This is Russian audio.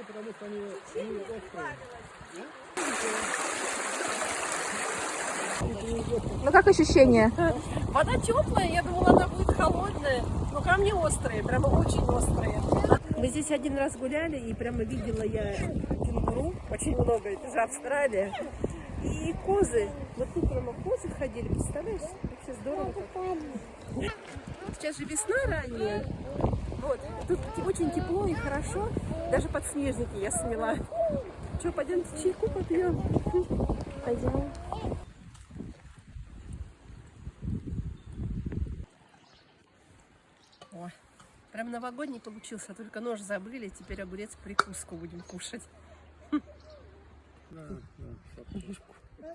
потому что они острые. Ну как ощущение? Вода теплая, я думала, она будет холодная, но камни острые, прямо очень острые. Мы здесь один раз гуляли, и прямо видела я кенгуру, очень много, это же Австралия. И козы, вот тут прямо козы ходили, представляешь? Вообще здорово. Сейчас же весна ранняя, вот, тут очень тепло и хорошо, даже подснежники я сняла. Что, пойдемте чайку попьем? Пойдем. О, прям новогодний получился, только нож забыли, теперь огурец прикуску будем кушать. Да, да,